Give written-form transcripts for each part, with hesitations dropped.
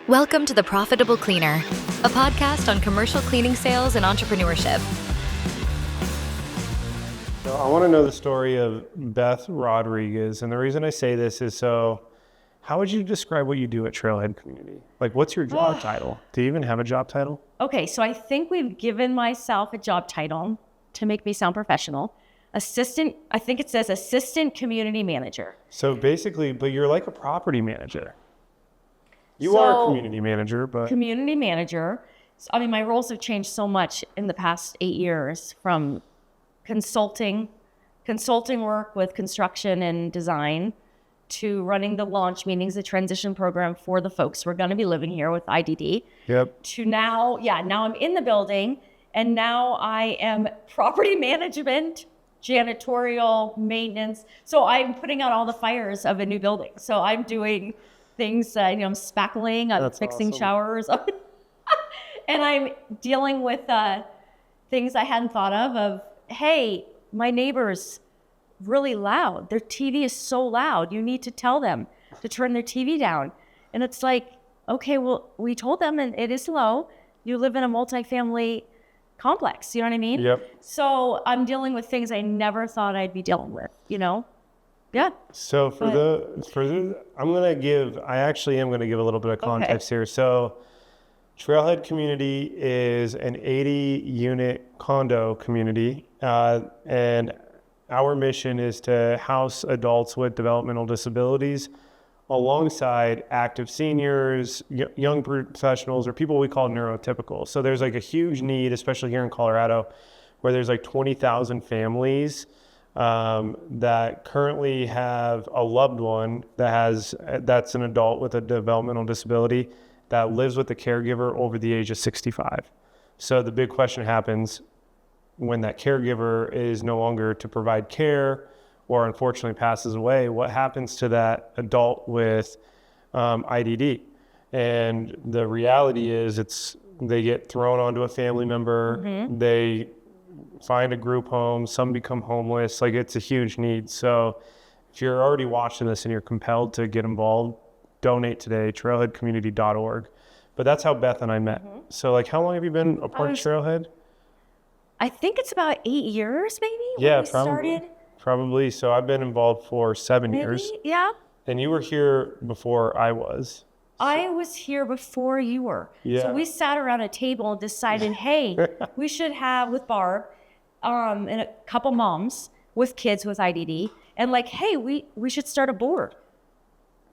Welcome to The Profitable Cleaner, a podcast on commercial cleaning sales and entrepreneurship. So I want to know the story of Beth Rodriguez. And the reason I say this is how would you describe what you do at Trailhead Community? Like, what's your job title? Do you even have a job title? Okay, so I think we've given myself a job title to make me sound professional. I think it says assistant community manager. So basically, but you're like a property manager. You are a community manager, but... Community manager. I mean, my roles have changed so much in the past 8 years, from consulting work with construction and design, to running the launch meetings, the transition program for the folks who are going to be living here with IDD. Yep. To now I'm in the building, and now I am property management, janitorial, maintenance. So I'm putting out all the fires of a new building. So I'm doing things, I'm spackling, I'm fixing awesome. Showers, and I'm dealing with things I hadn't thought of, hey, my neighbor's really loud. Their TV is so loud. You need to tell them to turn their TV down. And it's like, okay, well, we told them, and it is low. You live in a multifamily complex, you know what I mean? Yep. So I'm dealing with things I never thought I'd be dealing with, Yeah. So I actually am going to give a little bit of context here. So Trailhead Community is an 80-unit condo community, and our mission is to house adults with developmental disabilities alongside active seniors, young professionals, or people we call neurotypical. So there's like a huge need, especially here in Colorado, where there's like 20,000 families that currently have a loved one that's an adult with a developmental disability that lives with the caregiver over the age of 65. So the big question happens when that caregiver is no longer to provide care or unfortunately passes away. What happens to that adult with IDD? And the reality is they get thrown onto a family member. Mm-hmm. They find a group home. Some become homeless. Like, it's a huge need. So if you're already watching this and you're compelled to get involved, donate today, trailheadcommunity.org. But that's how Beth and I met. Mm-hmm. So, like, how long have you been a part of Trailhead? I think it's about 8 years, maybe. Yeah, probably. So I've been involved for 7 years. Yeah. And you were here before I was. I was here before you were. Yeah. So we sat around a table and decided, hey, we should have, with Barb, and a couple moms with kids with IDD, and like, hey, we should start a board.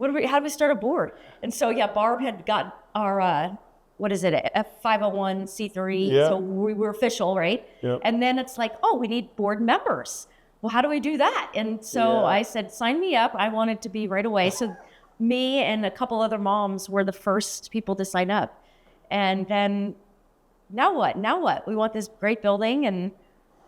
How do we start a board? And so, Barb had got our, a 501c3, yeah. So we were official, right? Yep. And then it's like, oh, we need board members. Well, how do we do that? And so I said, sign me up. I wanted to be right away. So me and a couple other moms were the first people to sign up. And then now what? We want this great building, and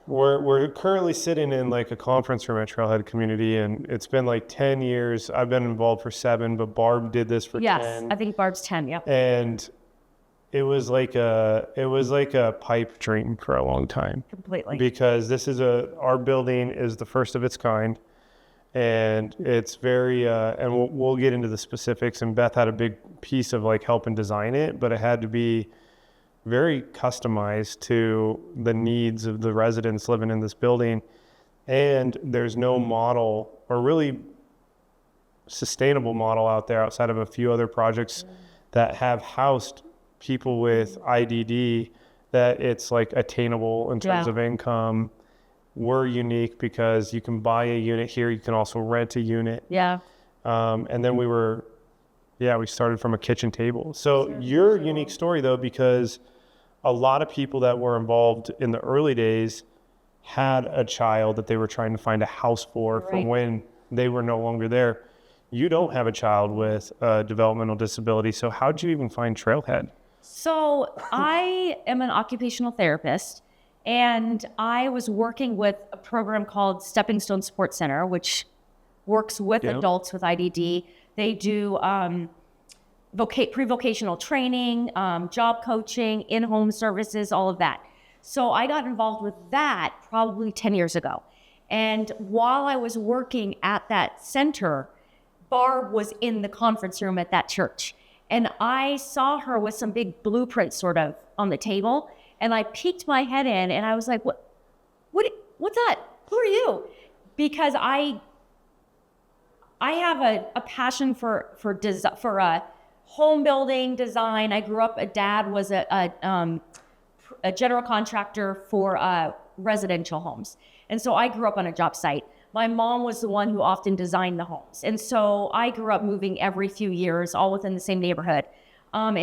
we're currently sitting in like a conference room at Trailhead Community, and it's been like 10 years. I've been involved for 7, but Barb did this for 10. Yes, I think Barb's 10, yep. And it was like a pipe dream for a long time. Completely. Because our building is the first of its kind, and it's very, and we'll get into the specifics, and Beth had a big piece of like helping design it, but it had to be very customized to the needs of the residents living in this building. And there's no model or really sustainable model out there outside of a few other projects that have housed people with IDD that it's like attainable in terms of income. We're unique because you can buy a unit here. You can also rent a unit. Yeah. And then we started from a kitchen table. So your unique story though, because a lot of people that were involved in the early days had a child that they were trying to find a house for from when they were no longer there. You don't have a child with a developmental disability. So how'd you even find Trailhead? So I am an occupational therapist, and I was working with a program called Stepping Stone Support Center, which works with adults with IDD. They do pre-vocational training, job coaching, in-home services, all of that. So I got involved with that probably 10 years ago. And while I was working at that center, Barb was in the conference room at that church. And I saw her with some big blueprints sort of on the table. And I peeked my head in and I was like, what's that? Who are you? Because I have a passion for home building design. I grew up, a dad was a general contractor for residential homes. And so I grew up on a job site. My mom was the one who often designed the homes. And so I grew up moving every few years, all within the same neighborhood. And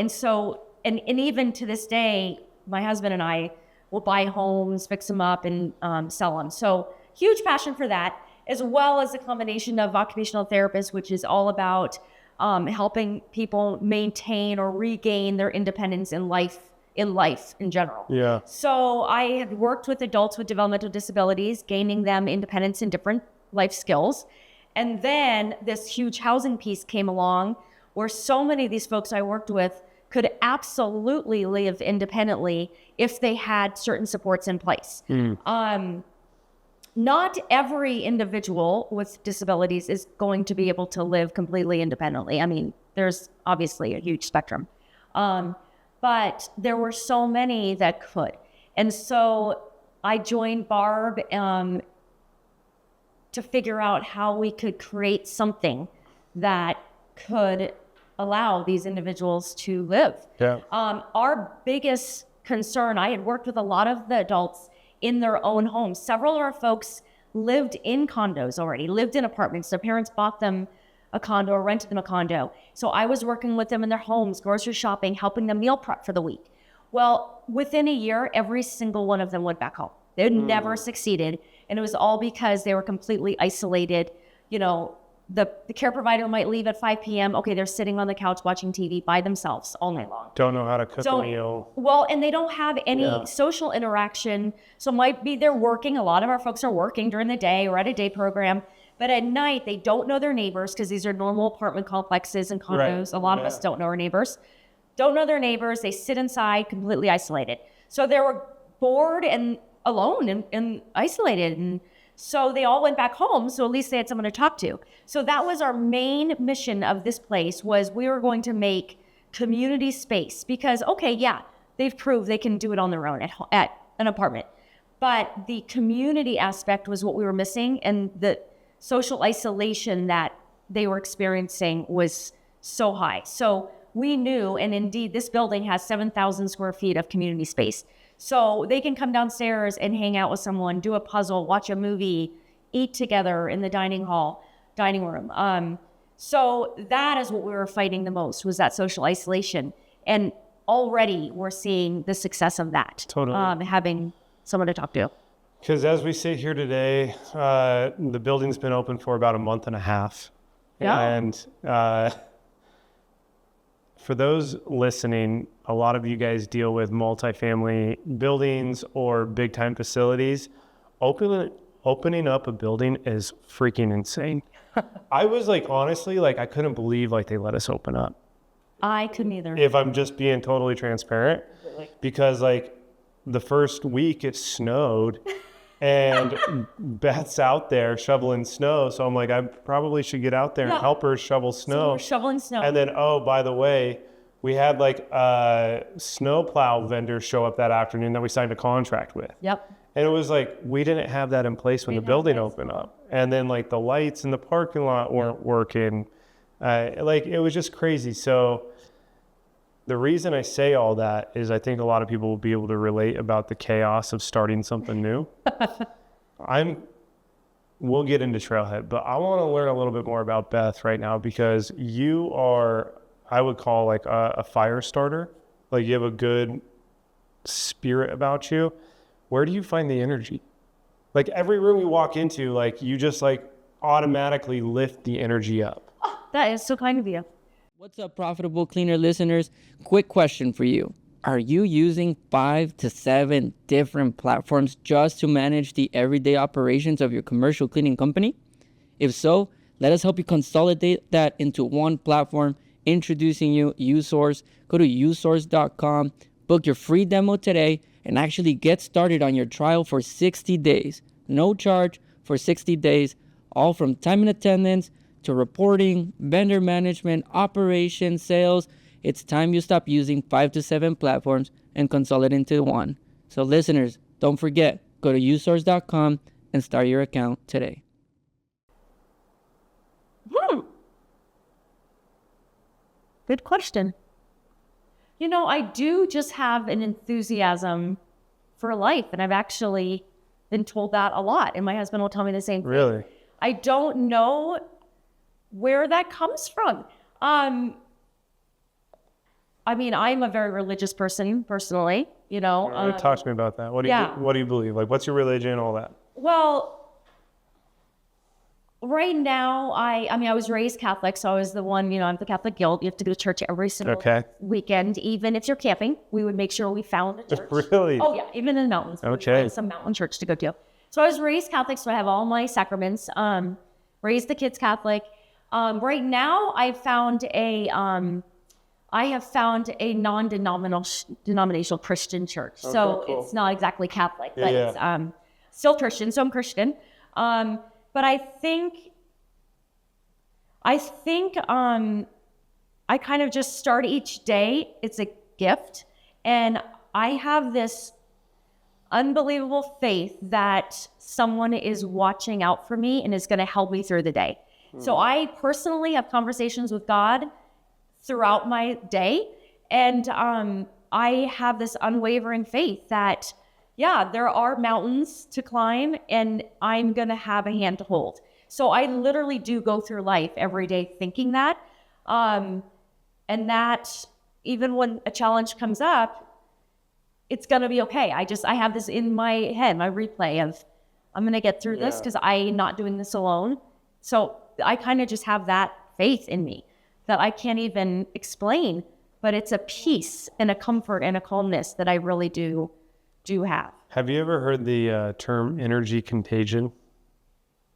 even to this day, my husband and I will buy homes, fix them up, and sell them. So huge passion for that, as well as a combination of occupational therapists, which is all about helping people maintain or regain their independence in life in general. Yeah. So I had worked with adults with developmental disabilities, gaining them independence in different life skills. And then this huge housing piece came along where so many of these folks I worked with could absolutely live independently if they had certain supports in place. Not every individual with disabilities is going to be able to live completely independently. I mean, there's obviously a huge spectrum. But there were so many that could. And so I joined Barb to figure out how we could create something that could allow these individuals to live. Yeah. Our biggest concern, I had worked with a lot of the adults in their own homes. Several of our folks lived in condos already, lived in apartments. Their parents bought them a condo or rented them a condo. So I was working with them in their homes, grocery shopping, helping them meal prep for the week. Well, within a year, every single one of them went back home. They had never succeeded. And it was all because they were completely isolated. You know, the care provider might leave at 5 p.m. Okay, they're sitting on the couch watching TV by themselves all night long. Don't know how to cook a meal. Well, and they don't have any social interaction. So might be they're working. A lot of our folks are working during the day or at a day program. But at night, they don't know their neighbors because these are normal apartment complexes and condos. Right. A lot of us don't know our neighbors. Don't know their neighbors. They sit inside completely isolated. So they were bored and alone and isolated. And so they all went back home. So at least they had someone to talk to. So that was our main mission of this place, was we were going to make community space. Because, okay, yeah, they've proved they can do it on their own at an apartment. But the community aspect was what we were missing. And the social isolation that they were experiencing was so high. So we knew, and indeed this building has 7,000 square feet of community space. So they can come downstairs and hang out with someone, do a puzzle, watch a movie, eat together in the dining room. So that is what we were fighting the most, was that social isolation. And already we're seeing the success of that. Totally. Having someone to talk to. Because as we sit here today, the building's been open for about a month and a half. Yeah. And for those listening, a lot of you guys deal with multifamily buildings or big time facilities. Opening up a building is freaking insane. I was like, honestly, like I couldn't believe like they let us open up. I couldn't either. If I'm just being totally transparent, because like the first week it snowed and Beth's out there shoveling snow. So I'm like, I probably should get out there and help her shovel snow. So we're shoveling snow. And then, oh, by the way, we had like a snowplow vendor show up that afternoon that we signed a contract with. Yep. And it was like, we didn't have that in place when the building opened up. And then like the lights in the parking lot weren't working. Like it was just crazy. So the reason I say all that is I think a lot of people will be able to relate about the chaos of starting something new. We'll get into Trailhead, but I want to learn a little bit more about Beth right now, because you are, I would call like a fire starter. Like you have a good spirit about you. Where do you find the energy? Like every room you walk into, like you just like automatically lift the energy up. Oh, that is so kind of you. What's up, Profitable Cleaner listeners? Quick question for you. Are you using 5 to 7 different platforms just to manage the everyday operations of your commercial cleaning company? If so, let us help you consolidate that into one platform. Introducing you uSource. Go to usource.com, book your free demo today, and actually get started on your trial for 60 days. No charge for 60 days, all from time and attendance to reporting, vendor management, operations, sales. It's time you stop using 5 to 7 platforms and consolidate into one. So listeners, don't forget, go to usource.com and start your account today. Good question. You know, I do just have an enthusiasm for life, and I've actually been told that a lot, and my husband will tell me the same thing. Really? I don't know where that comes from. I mean, I'm a very religious person personally, you know. Talk to me about that. What do you believe? Like, what's your religion, all that? Well, right now, I was raised Catholic, so I was the one, you know, I'm the Catholic Guild. You have to go to church every single weekend, even if you're camping. We would make sure we found a church. Really? Oh, yeah, even in the mountains. We would find some mountain church to go to. So I was raised Catholic, so I have all my sacraments. Raised the kids Catholic. Right now, I have found a non-denominational Christian church. So cool. It's not exactly Catholic, but it's still Christian. So I'm Christian. But I think I kind of just start each day. It's a gift. And I have this unbelievable faith that someone is watching out for me and is going to help me through the day. So I personally have conversations with God throughout my day. And I have this unwavering faith that, yeah, there are mountains to climb and I'm going to have a hand to hold. So I literally do go through life every day thinking that. And that even when a challenge comes up, it's going to be okay. I have this in my head, my replay of I'm going to get through this because I'm not doing this alone. So I kind of just have that faith in me that I can't even explain, but it's a peace and a comfort and a calmness that I really do have. Have you ever heard the term energy contagion?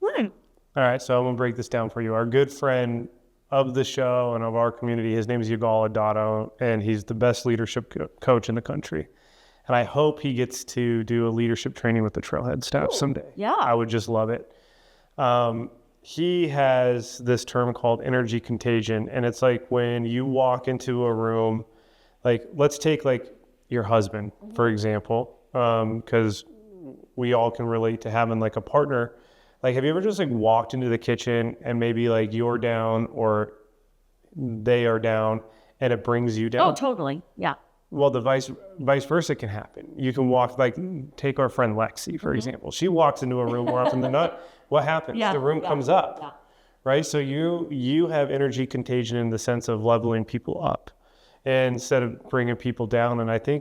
All right, so I'm going to break this down for you. Our good friend of the show and of our community, his name is Yugal Adato, and he's the best leadership coach in the country. And I hope he gets to do a leadership training with the Trailhead staff someday. Yeah. I would just love it. He has this term called energy contagion, and it's like when you walk into a room, like let's take like your husband, for example, because we all can relate to having like a partner. Like, have you ever just like walked into the kitchen and maybe like you're down or they are down and it brings you down? Oh, totally. Yeah. Well, the vice versa can happen. You can walk, like take our friend Lexi, for example. She walks into a room more often than not. What happens? The room comes up, right? So you have energy contagion in the sense of leveling people up instead of bringing people down. And I do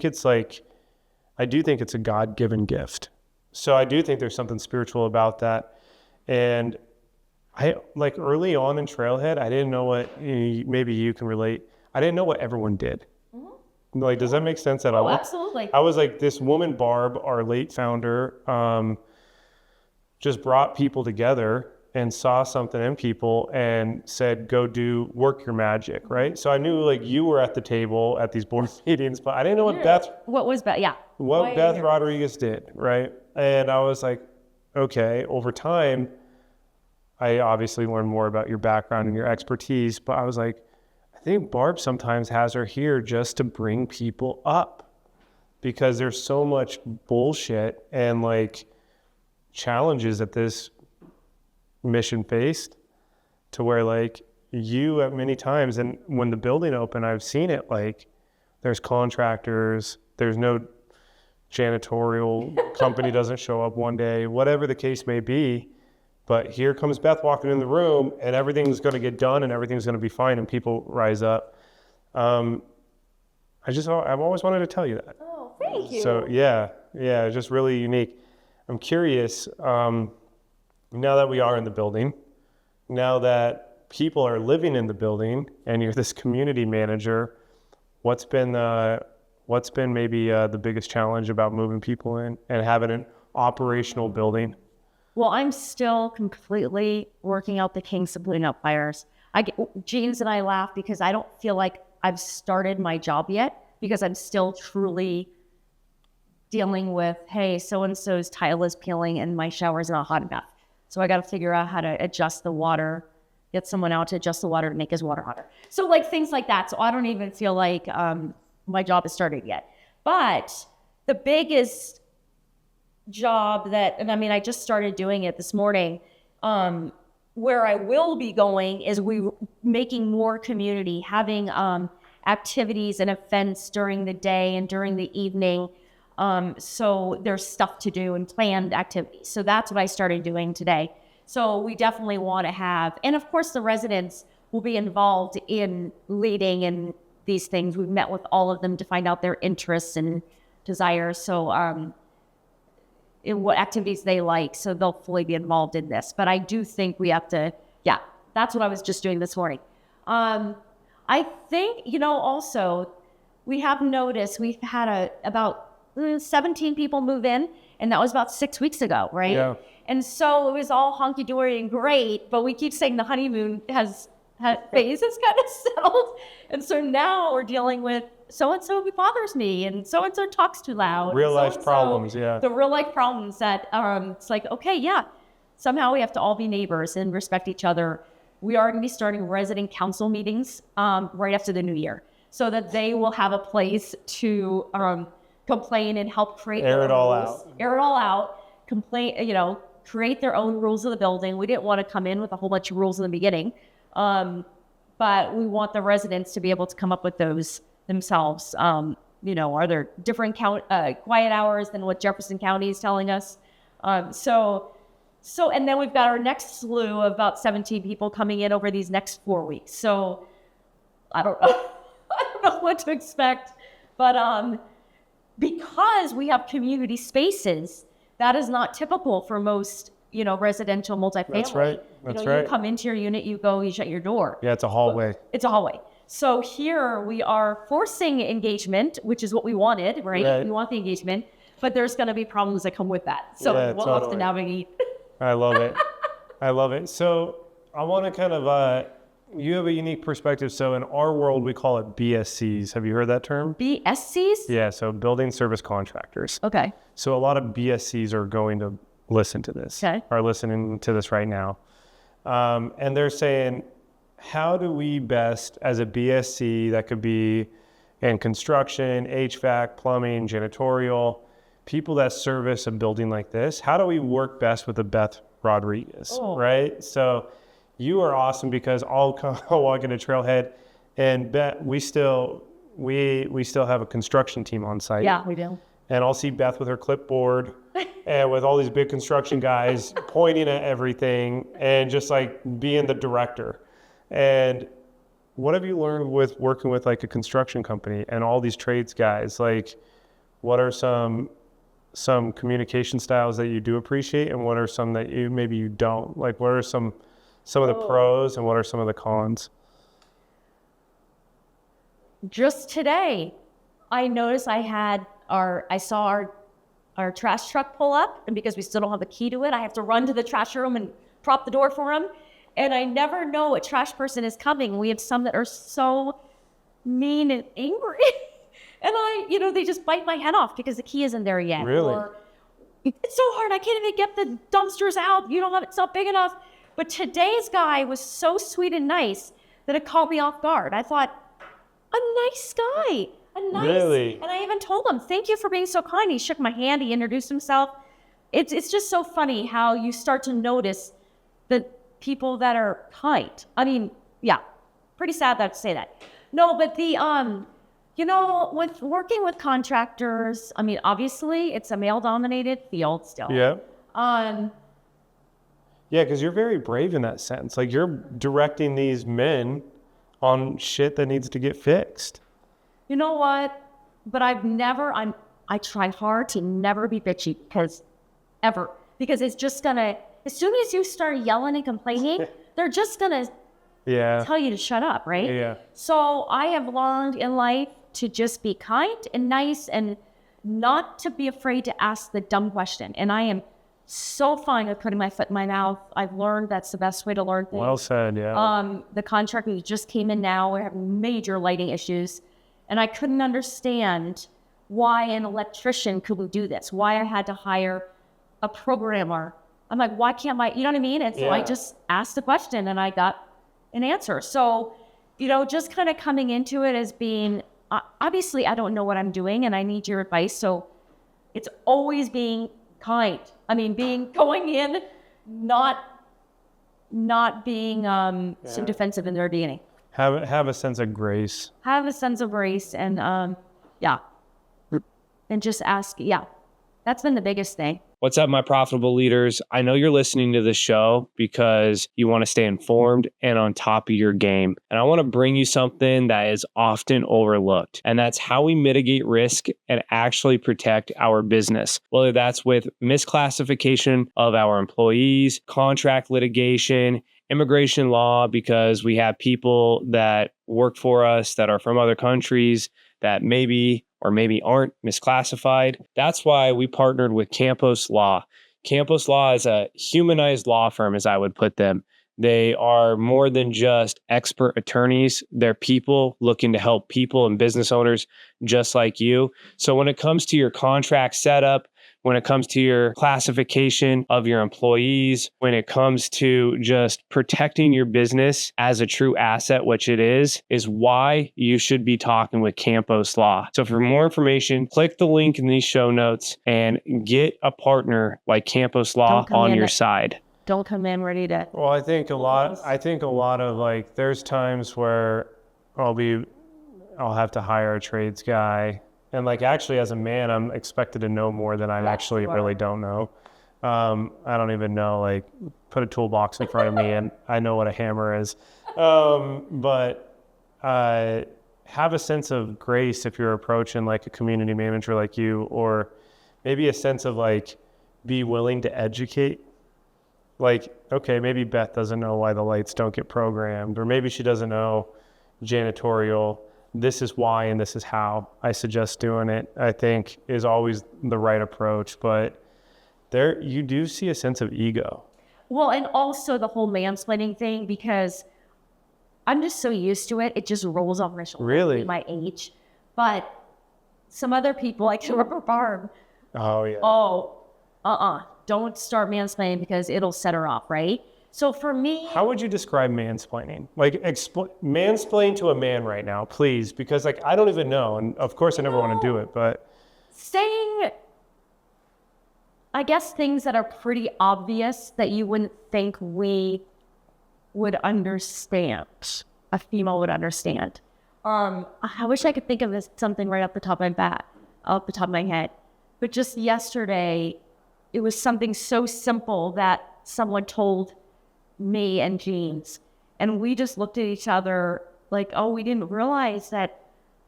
think it's a God-given gift. So I do think there's something spiritual about that. And I like early on in Trailhead, I didn't know what, maybe you can relate. I didn't know what everyone did. Like, does that make sense at all? Oh, absolutely. I was like, this woman, Barb, our late founder, just brought people together and saw something in people and said, go work your magic, right? So I knew like you were at the table at these board meetings, but I didn't know what Beth Rodriguez did, right? And I was like, okay, over time, I obviously learned more about your background and your expertise, but I was like, I think Barb sometimes has her here just to bring people up because there's so much bullshit and like challenges that this mission faced to where like you at many times, and when the building opened, I've seen it, like there's contractors, there's no janitorial company doesn't show up one day, whatever the case may be. But here comes Beth walking in the room and everything's going to get done and everything's going to be fine and people rise up. I've always wanted to tell you that. Oh, thank you. So yeah, it's just really unique. I'm curious, now that we are in the building, now that people are living in the building and you're this community manager, what's been maybe the biggest challenge about moving people in and having an operational building? Well, I'm still completely working out the kinks of putting out fires. Jeans and I laugh because I don't feel like I've started my job yet because I'm still truly dealing with, hey, so-and-so's tile is peeling and my shower's not hot enough. So I got to figure out how to adjust the water get someone out to adjust the water to make his water hotter. So like things like that. So I don't even feel like my job has started yet. But the biggest job that, and I mean, I just started doing it this morning, where I will be going is making more community, having activities and events during the day and during the evening. So there's stuff to do and planned activities. So that's what I started doing today. So we definitely want to have, and of course the residents will be involved in leading in these things. We've met with all of them to find out their interests and desires. So in what activities they like. So they'll fully be involved in this. But I do think we have to, yeah, that's what I was just doing this morning. I think, also we have noticed we've had about 17 people move in, and that was about 6 weeks ago, right? Yeah. And so it was all hunky-dory and great, but we keep saying the honeymoon phase has kind of settled. And so now we're dealing with so-and-so bothers me, and so-and-so talks too loud. Real life problems, yeah. The real life problems that it's like, okay, yeah, somehow we have to all be neighbors and respect each other. We are going to be starting resident council meetings right after the new year, so that they will have a place to complain and help create Air it all rules. out. Air it all out. Complain, create their own rules of the building. We didn't want to come in with a whole bunch of rules in the beginning, but we want the residents to be able to come up with those themselves. Are there different quiet hours than what Jefferson County is telling us? So, and then we've got our next slew of about 17 people coming in over these next 4 weeks. So I don't know. I don't know what to expect, but because we have community spaces, that is not typical for most, residential multifamily. That's right. That's right. You come into your unit, you go, you shut your door. Yeah, it's a hallway. It's a hallway. So here we are forcing engagement, which is what we wanted, right? We want the engagement, but there's going to be problems that come with that. So we'll have to navigate. I love it. I love it. So I want to kind of, you have a unique perspective. So in our world, we call it BSCs. Have you heard that term? BSCs? Yeah, so building service contractors. Okay. So a lot of BSCs are going to listen to this, are listening to this right now. And they're saying, how do we best, as a BSC that could be in construction, HVAC, plumbing, janitorial, people that service a building like this, how do we work best with a Beth Rodriguez, right? So you are awesome because I'll walk into Trailhead and we still have a construction team on site. Yeah, we do. And I'll see Beth with her clipboard and with all these big construction guys pointing at everything and just like being the director. And what have you learned with working with like a construction company and all these trades guys? Like, what are some communication styles that you do appreciate, and what are some that maybe you don't? Like, what are some of the pros and what are some of the cons? Just today, I noticed I saw our trash truck pull up, and because we still don't have a key to it, I have to run to the trash room and prop the door for him. And I never know what trash person is coming. We have some that are so mean and angry. And they just bite my head off because the key isn't there yet. Really? Or, it's so hard. I can't even get the dumpsters out. It's not big enough. But today's guy was so sweet and nice that it caught me off guard. I thought, a nice guy. Really? And I even told him, thank you for being so kind. He shook my hand. He introduced himself. It's just so funny how you start to notice the people that are kind. I mean, yeah, pretty sad that to say that. No, but the, with working with contractors, I mean, obviously it's a male-dominated field still. Yeah. Yeah, because you're very brave in that sense. Like, you're directing these men on shit that needs to get fixed. You know what? But I try hard to never be bitchy because it's just gonna, as soon as you start yelling and complaining, they're just gonna tell you to shut up, right? Yeah. So I have learned in life to just be kind and nice and not to be afraid to ask the dumb question. And I am so fine with putting my foot in my mouth. I've learned that's the best way to learn things. Well said, yeah. The contractor who just came in now, we're having major lighting issues. And I couldn't understand why an electrician couldn't do this, why I had to hire a programmer. I'm like, why can't you know what I mean? And so I just asked the question and I got an answer. So, just kind of coming into it as being, obviously I don't know what I'm doing and I need your advice. So it's always being kind. I mean, going in, not being so defensive in their beginning. Have a sense of grace. Have a sense of grace and and just ask. Yeah, that's been the biggest thing. What's up, my profitable leaders? I know you're listening to this show because you want to stay informed and on top of your game. And I want to bring you something that is often overlooked, and that's how we mitigate risk and actually protect our business, whether that's with misclassification of our employees, contract litigation, immigration law, because we have people that work for us that are from other countries that maybe or maybe aren't misclassified. That's why we partnered with Campos Law. Campos Law is a humanized law firm, as I would put them. They are more than just expert attorneys. They're people looking to help people and business owners just like you. So when it comes to your contract setup, when it comes to your classification of your employees, when it comes to just protecting your business as a true asset, which it is why you should be talking with Campos Law. So for more information, click the link in these show notes and get a partner like Campos Law on your side. Don't come in ready to. Well, I think a lot of like, there's times where I'll have to hire a trades guy. And like, actually, as a man, I'm expected to know more than I actually really don't know. I don't even know, like, put a toolbox in front of me and I know what a hammer is. But have a sense of grace if you're approaching like a community manager like you, or maybe a sense of like, be willing to educate. Like, okay, maybe Beth doesn't know why the lights don't get programmed, or maybe she doesn't know janitorial. This is why and this is how I suggest doing it, I think is always the right approach. But there, you do see a sense of ego. Well, and also the whole mansplaining thing, because I'm just so used to it. It just rolls off my shoulder. Really? My age. But some other people, like the rubber farm. Oh, yeah. Don't start mansplaining because it'll set her off, right? So for me... How would you describe mansplaining? Like, mansplain to a man right now, please, because like, I don't even know. And of course I never want to do it, but... Saying, I guess, things that are pretty obvious that you wouldn't think we would understand, a female would understand. I wish I could think of something right off the top of my head. But just yesterday, it was something so simple that someone told me and Jeans, and we just looked at each other like, oh, we didn't realize that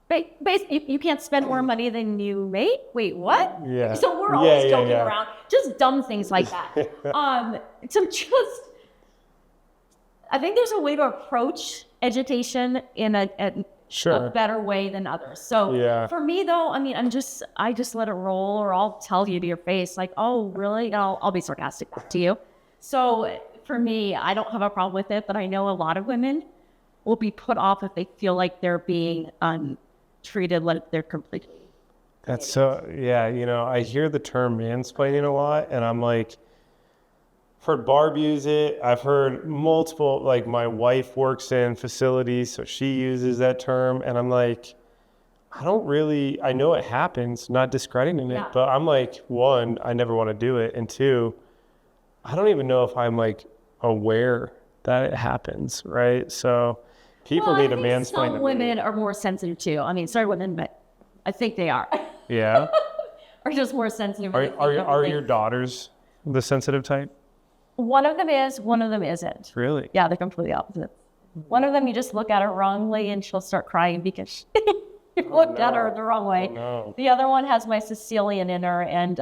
basically you can't spend more money than you make. Wait, what? Yeah. So we're always joking around, just dumb things like that. So just, I think there's a way to approach education in a better way than others. So for me though, I mean, I just let it roll, or I'll tell you to your face like, oh, really? And I'll be sarcastic back to you. So for me, I don't have a problem with it, but I know a lot of women will be put off if they feel like they're being treated like they're completely. That's so, yeah, I hear the term mansplaining a lot, and I'm like, I've heard Barb use it. I've heard multiple, like my wife works in facilities, so she uses that term, and I'm like, I know it happens, not discrediting it, but I'm like, one, I never want to do it, and two, I don't even know if I'm like aware that it happens, right? So people need to mansplain. Some women are more sensitive too. I mean, sorry women, but I think they are. Yeah. Are just more sensitive. Are your daughters the sensitive type? One of them is, one of them isn't. Really? Yeah, they're completely opposite. One of them, you just look at her wrongly and she'll start crying because you looked at her the wrong way. Oh, no. The other one has my Sicilian in her, and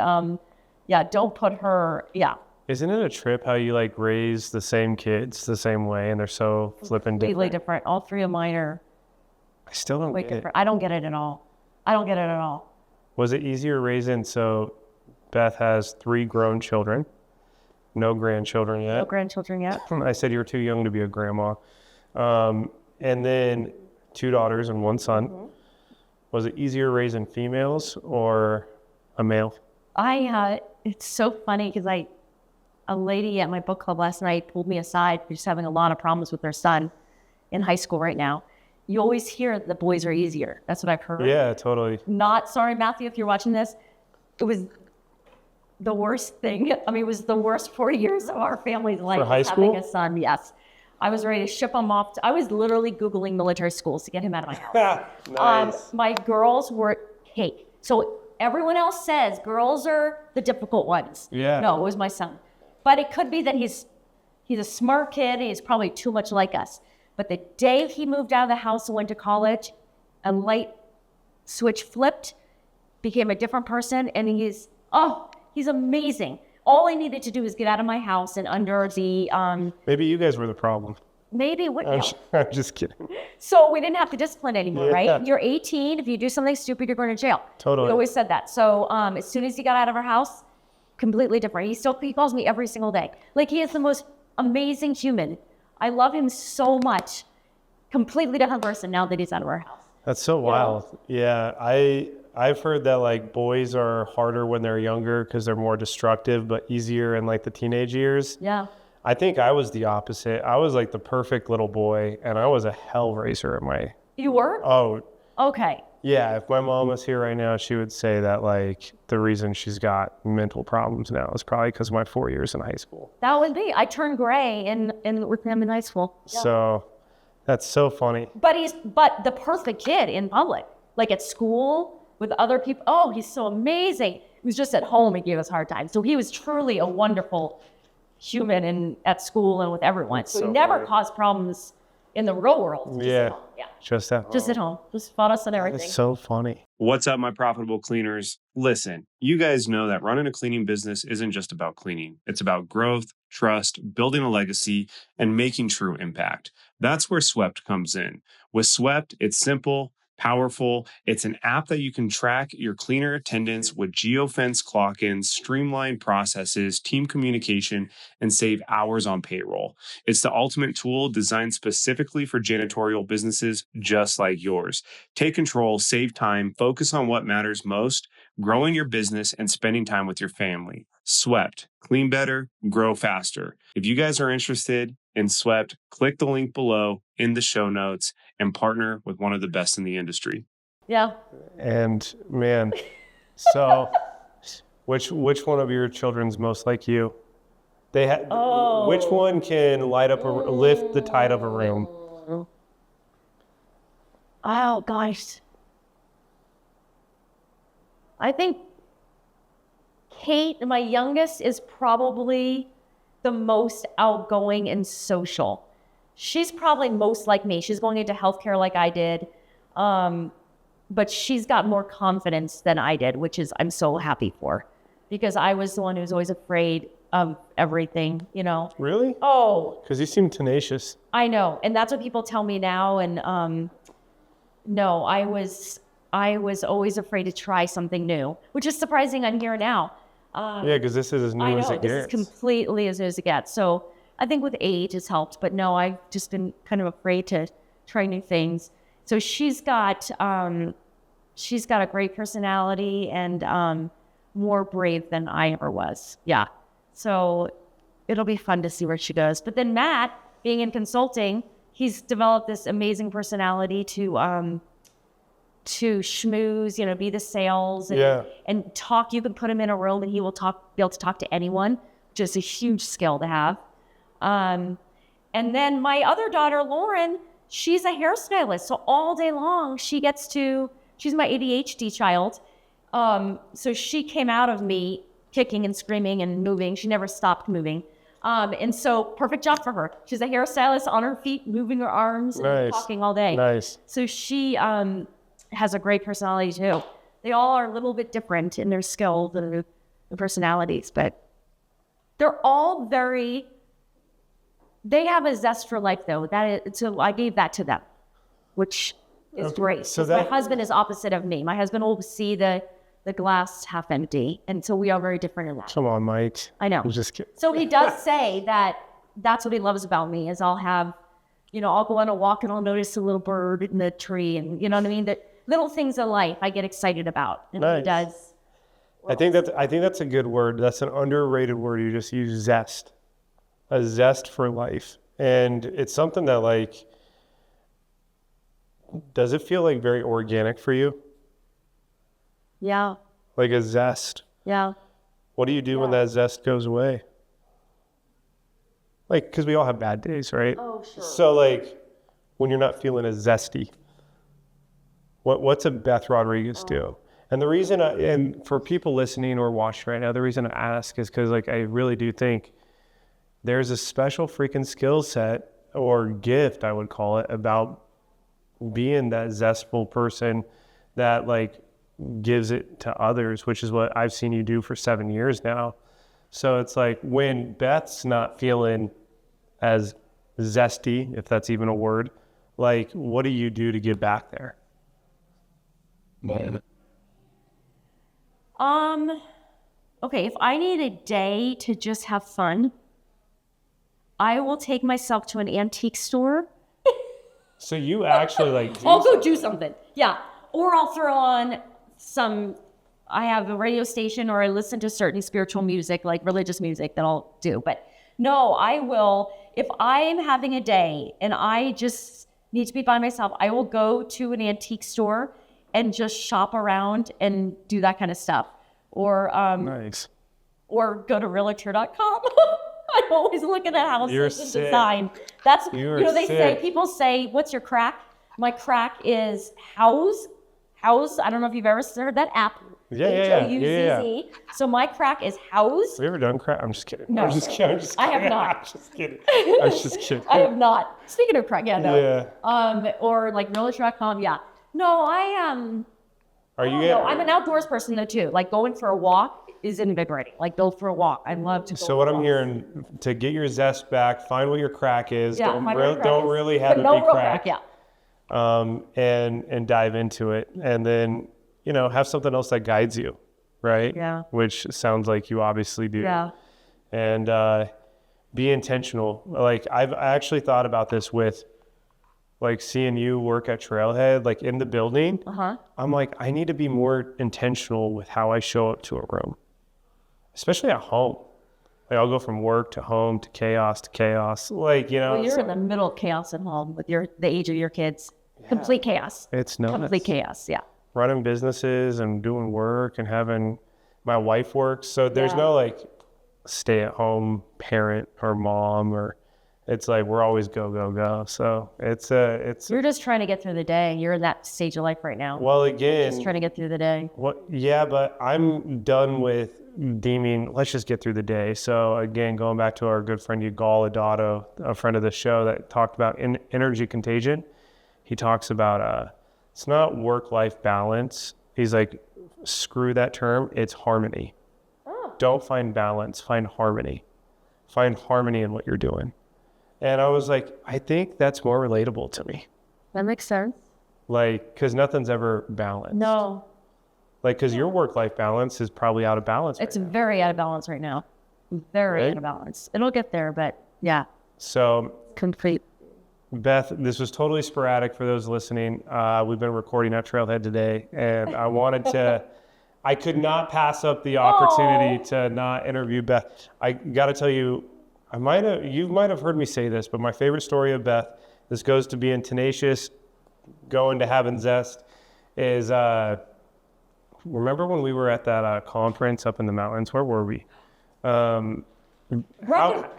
don't put her, Isn't it a trip how you like raise the same kids the same way and they're so flippin' completely different? different. All three of mine are I still don't way get different. it. I don't get it at all. Was it easier raising? So Beth has 3 grown children, no grandchildren yet. No grandchildren yet. I said you were too young to be a grandma. And then 2 daughters and 1 son. Mm-hmm. Was it easier raising females or a male? It's so funny because a lady at my book club last night pulled me aside. She's having a lot of problems with her son. in high school right now. You always hear the boys are easier. That's what I've heard. Yeah, totally. Not sorry, Matthew, if you're watching this. It was the worst thing. I mean, it was the worst 4 years of our family's life. For high having school? a son, yes. I was ready to ship him off. I was literally Googling military schools to get him out of my house. Nice. My girls were cake. So everyone else says girls are the difficult ones. Yeah. No, it was my son. But it could be that he's a smart kid. He's probably too much like us. But the day he moved out of the house and went to college, a light switch flipped, became a different person, and he's amazing. All I needed to do was get out of my house and under the Maybe you guys were the problem. I'm just kidding. So we didn't have to discipline anymore, Yeah. right? You're 18. If you do something stupid, you're going to jail. Totally. We always said that. So as soon as he got out of our house, completely different. He calls me every single day. Like, he is the most amazing human. I love him so much. Completely different person now that he's out of our house. That's so wild. Yeah, I've heard that like boys are harder when they're younger because they're more destructive, but easier in like the teenage years. Yeah. I think I was the opposite. I was like the perfect little boy, and I was a hell raiser in my. You were? Oh, Okay. yeah. If my mom was here right now, she would say that like the reason she's got mental problems now is probably because of my 4 years in high school. That would be. I turned gray with him in high school. Yeah. So that's so funny. But the perfect kid in public, like at school with other people. Oh, he's so amazing. He was just at home. He gave us a hard time. So he was truly a wonderful human and at school and with everyone. So he never caused problems in the real world. Just Yeah. at home. Yeah. Just at home. Just at home. Just fought us on everything. It's so funny. What's up, my profitable cleaners? Listen, you guys know that running a cleaning business isn't just about cleaning. It's about growth, trust, building a legacy, and making true impact. That's where Swept comes in. With Swept, it's simple, powerful. It's an app that you can track your cleaner attendance with geofence clock-ins, streamlined processes, team communication, and save hours on payroll. It's the ultimate tool designed specifically for janitorial businesses just like yours. Take control, save time, focus on what matters most, growing your business and spending time with your family. Swept. Clean better, grow faster. If you guys are interested in Swept, click the link below in the show notes and partner with one of the best in the industry. Yeah. And man, so which one of your children's most like you? They which one can lift the tide of a room? Oh, gosh. I think Kate, my youngest, is probably the most outgoing and social. She's probably most like me. She's going into healthcare like I did. But she's got more confidence than I did, which is I'm so happy for. Because I was the one who was always afraid of everything, you know. Really? Oh. Because you seem tenacious. I know. And that's what people tell me now. And no, I was always afraid to try something new, which is surprising I'm here now. Yeah, because this is as new as it gets. This is completely as new as it gets. So I think with age it's helped, but no, I've just been kind of afraid to try new things. So she's got a great personality and more brave than I ever was. Yeah. So it'll be fun to see where she goes. But then Matt, being in consulting, he's developed this amazing personality to schmooze, be the sales and talk. You can put him in a room and he will be able to talk to anyone, which is a huge skill to have. And then my other daughter, Lauren, she's a hairstylist. So all day long she's my ADHD child. So she came out of me kicking and screaming and moving. She never stopped moving. And so perfect job for her. She's a hairstylist on her feet, moving her arms and talking all day. Nice. So she has a great personality too. They all are a little bit different in their skills and their personalities, but they're all they have a zest for life though. So I gave that to them, which is great. So my husband is opposite of me. My husband will see the glass half empty. And so we are very different in that. Come on, Mike. I know. I'm just kidding. So he does say that's what he loves about me is I'll have, I'll go on a walk and I'll notice a little bird in the tree and you know what I mean? The little things in life I get excited about. And nice. He does. I think that's a good word. That's an underrated word. You just use zest. A zest for life. And it's something that does it feel like very organic for you? Yeah. Like a zest? Yeah. What do you do when that zest goes away? Like, because we all have bad days, right? Oh, sure. So, like, when you're not feeling as zesty, what's a Beth Rodriguez do? And the reason, and for people listening or watching right now, the reason I ask is because, like, I really do think there's a special freaking skill set or gift, I would call it, about being that zestful person that, like, gives it to others, which is what I've seen you do for 7 years now. So it's like when Beth's not feeling as zesty, if that's even a word, like, what do you do to get back there? Okay, if I need a day to just have fun, I will take myself to an antique store. So you actually like I'll go do something. Yeah. Or I'll throw on I have a radio station, or I listen to certain spiritual music, like religious music, that I'll do. But no, I will, if I am having a day and I just need to be by myself, I will go to an antique store and just shop around and do that kind of stuff. Or nice. Or go to realtor.com. I'm always looking at houses You're and sick. design. That's, they say, sick. people say, what's your crack? My crack is House. I don't know if you've ever heard that app. Yeah. Houzz. So my crack is House. Have you ever done crack? I'm just kidding. No. I'm just kidding. I have not. I'm just kidding. I have not. Speaking of crack, yeah, no. Yeah. Or like realtor.com, yeah. No, I'm an outdoors person though too. Like going for a walk is invigorating. Like go for a walk. I love to go So what I'm hearing, to get your zest back, find what your crack is. Yeah, Don't really have it be crack. Yeah. And dive into it, and then have something else that guides you, right? Yeah. Which sounds like you obviously do. Yeah. And be intentional. Like I actually thought about this with, like, seeing you work at Trailhead, like in the building. I'm like, I need to be more intentional with how I show up to a room, especially at home. Like I'll go from work to home to chaos. Like, Well, you're in the middle of chaos at home with the age of your kids. Yeah. Complete chaos. It's nuts. Complete chaos, yeah. Running businesses and doing work and having my wife work. So there's no like stay at home parent or mom, or it's like we're always go. So it's You're just trying to get through the day. You're in that stage of life right now. Well, again, just trying to get through the day. Yeah, but I'm done with deeming, let's just get through the day. So again, going back to our good friend Yugal Adato, a friend of the show that talked about energy contagion. He talks about it's not work-life balance. He's like, screw that term. It's harmony. Don't find balance. Find harmony. Find harmony in what you're doing. And I was like, I think that's more relatable to me. That makes sense. Like, because nothing's ever balanced. No. Like, because your work-life balance is probably out of balance. It's very out of balance right now. Very Right? out of balance. It'll get there, but yeah. So, Complete. Beth, this was totally sporadic for those listening. We've been recording at Trailhead today, and I wanted to, I could not pass up the opportunity to not interview Beth. I got to tell you, you might have heard me say this, but my favorite story of Beth, this goes to being tenacious, going to having zest, is remember when we were at that conference up in the mountains? Where were we?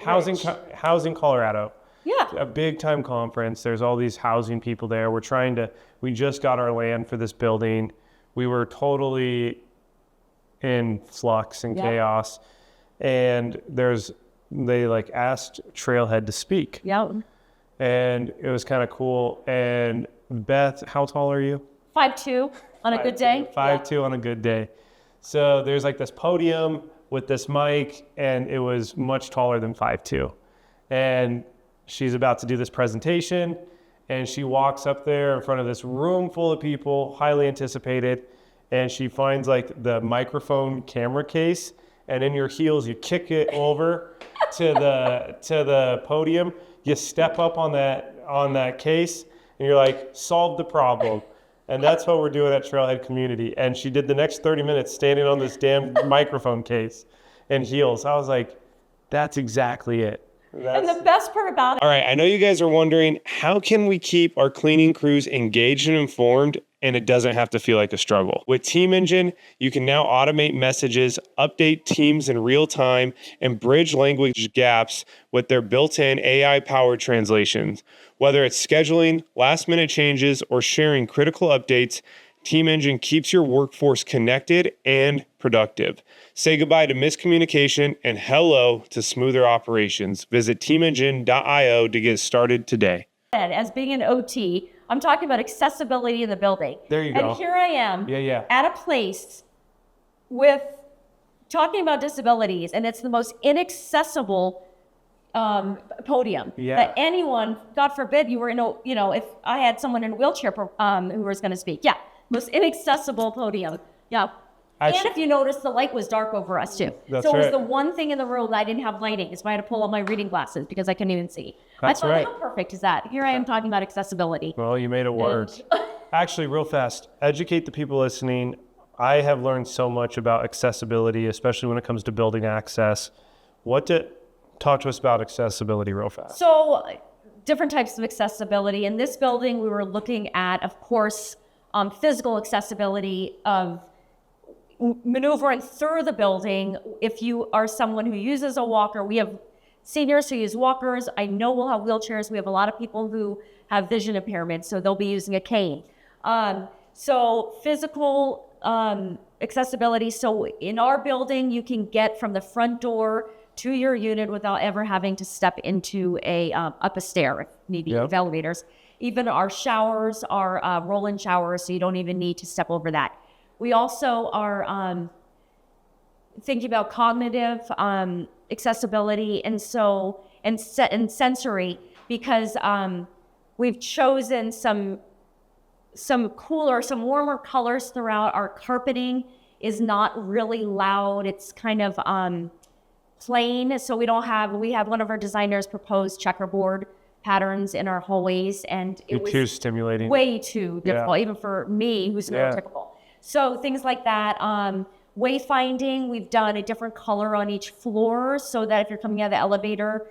Housing Colorado. Yeah. A big time conference. There's all these housing people there. We just got our land for this building. We were totally in flux and chaos. And they like asked Trailhead to speak. Yeah. And it was kind of cool. And Beth, how tall are you? 5'2" on a good day. 5'2" on a good day. So there's like this podium with this mic, and it was much taller than 5'2". And she's about to do this presentation, and she walks up there in front of this room full of people, highly anticipated, and she finds like the microphone camera case, and in your heels, you kick it over to the podium. You step up on that case, and you're like, solve the problem. And that's what we're doing at Trailhead Community. And she did the next 30 minutes standing on this damn microphone case in heels. I was like, that's exactly it. And the best part about it. All right, I know you guys are wondering, how can we keep our cleaning crews engaged and informed and it doesn't have to feel like a struggle? With Team Engine, you can now automate messages, update teams in real time, and bridge language gaps with their built-in AI-powered translations. Whether it's scheduling, last-minute changes, or sharing critical updates, Team Engine keeps your workforce connected and productive. Say goodbye to miscommunication and hello to smoother operations. Visit teamengine.io to get started today. As being an OT, I'm talking about accessibility in the building. There you go. And here I am Yeah. at a place with talking about disabilities, and it's the most inaccessible podium that anyone, God forbid, you were in a, if I had someone in a wheelchair who was going to speak. Yeah, most inaccessible podium. Yeah. And if you notice, the light was dark over us too. That's so it was right. the one thing in the room that I didn't have lighting. Is why I had to pull out my reading glasses because I couldn't even see. That's I thought, right. how perfect is that? Here I am talking about accessibility. Well, you made it work. Actually, real fast, educate the people listening. I have learned so much about accessibility, especially when it comes to building access. Talk to us about accessibility real fast. So different types of accessibility. In this building, we were looking at, of course, physical accessibility of maneuvering through the building. If you are someone who uses a walker, we have seniors who use walkers. I know we'll have wheelchairs. We have a lot of people who have vision impairments, so they'll be using a cane. So physical accessibility. So in our building, you can get from the front door to your unit without ever having to step into up a stair if need be, with elevators. Even our showers are roll-in showers, so you don't even need to step over that. We also are thinking about cognitive accessibility and sensory, because we've chosen some warmer colors throughout. Our carpeting is not really loud. It's kind of plain, so we have one of our designers propose checkerboard patterns in our hallways, and it was too stimulating. Way too difficult, even for me who's neurotypical. So things like that. Wayfinding, we've done a different color on each floor so that if you're coming out of the elevator,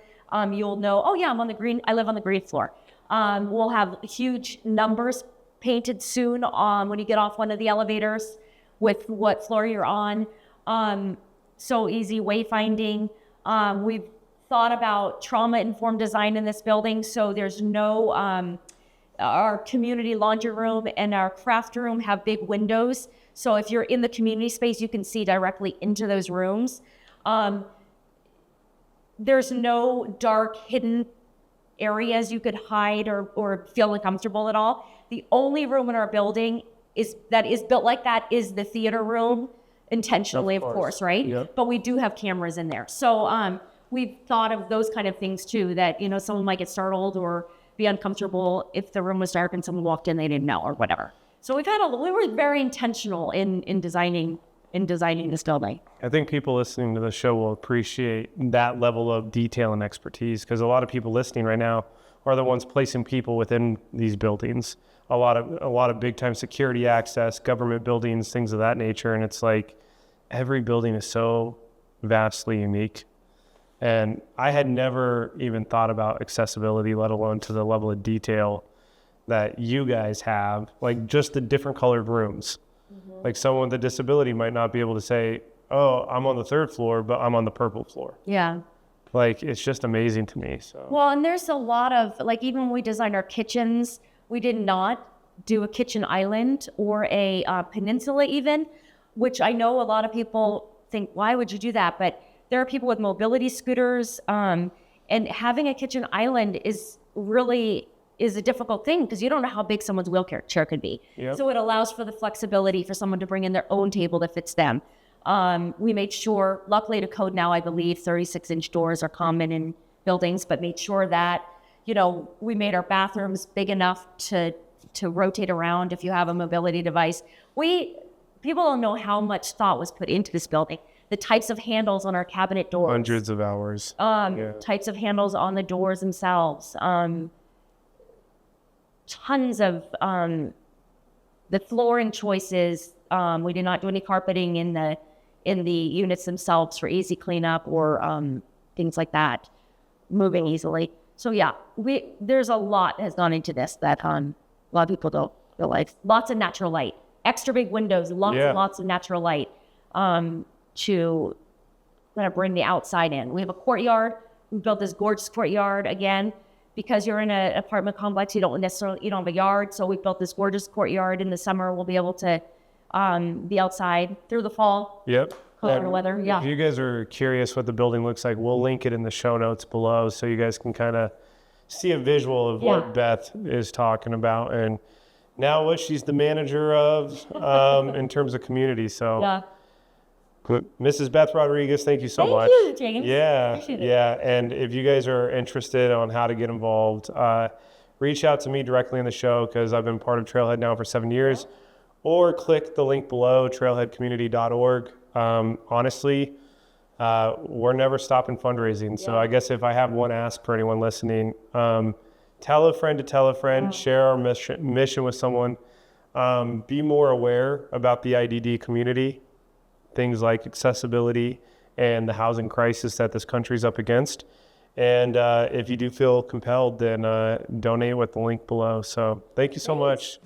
you'll know, oh yeah, I live on the green floor. We'll have huge numbers painted soon when you get off one of the elevators with what floor you're on. So easy wayfinding. We've thought about trauma-informed design in this building, so there's no, our community laundry room and our craft room have big windows. So if you're in the community space, you can see directly into those rooms. There's no dark, hidden areas you could hide or feel uncomfortable at all. The only room in our building that is built like that is the theater room, intentionally, of course, right? Yep. But we do have cameras in there. So we've thought of those kind of things too, that, someone might get startled or be uncomfortable if the room was dark and someone walked in they didn't know or whatever. So we were very intentional in designing this building. I think people listening to the show will appreciate that level of detail and expertise, because a lot of people listening right now are the ones placing people within these buildings. A lot of big time security access, government buildings, things of that nature. And it's like every building is so vastly unique. And I had never even thought about accessibility, let alone to the level of detail that you guys have, like just the different colored rooms. Mm-hmm. Like someone with a disability might not be able to say, oh, I'm on the 3rd floor, but I'm on the purple floor. Yeah. Like, it's just amazing to me. So. Well, and there's a lot of, like, even when we designed our kitchens, we did not do a kitchen island or a peninsula even, which I know a lot of people think, why would you do that? But there are people with mobility scooters, and having a kitchen island is a difficult thing because you don't know how big someone's wheelchair could be. Yep. So it allows for the flexibility for someone to bring in their own table that fits them. We made sure, luckily to code now, I believe 36-inch doors are common in buildings, but made sure that, we made our bathrooms big enough to rotate around if you have a mobility device. People don't know how much thought was put into this building. The types of handles on our cabinet doors. Hundreds of hours. Types of handles on the doors themselves. Tons of the flooring choices. We did not do any carpeting in the units themselves for easy cleanup or things like that. moving easily. So yeah, there's a lot has gone into this that a lot of people don't realize. Lots of natural light, extra big windows, lots and lots of natural light to kind of bring the outside in. We have a courtyard. We built this gorgeous courtyard again. Because you're in an apartment complex, you don't have a yard. So we built this gorgeous courtyard. In the summer, we'll be able to be outside through the fall. Yep. Colder weather. Yeah. If you guys are curious what the building looks like, we'll link it in the show notes below so you guys can kind of see a visual of what Beth is talking about and now what she's the manager of in terms of community. So yeah. Mrs. Beth Rodriguez, thank you so much. Thank you, James. Yeah, Appreciate it. yeah. And if you guys are interested on how to get involved, reach out to me directly in the show because I've been part of Trailhead now for 7 years, or click the link below, trailheadcommunity.org. Honestly, we're never stopping fundraising. So I guess if I have one ask for anyone listening, tell a friend to tell a friend, share our mission with someone, be more aware about the IDD community. Things like accessibility and the housing crisis that this country's up against. And if you do feel compelled, then donate with the link below. So thank you so much.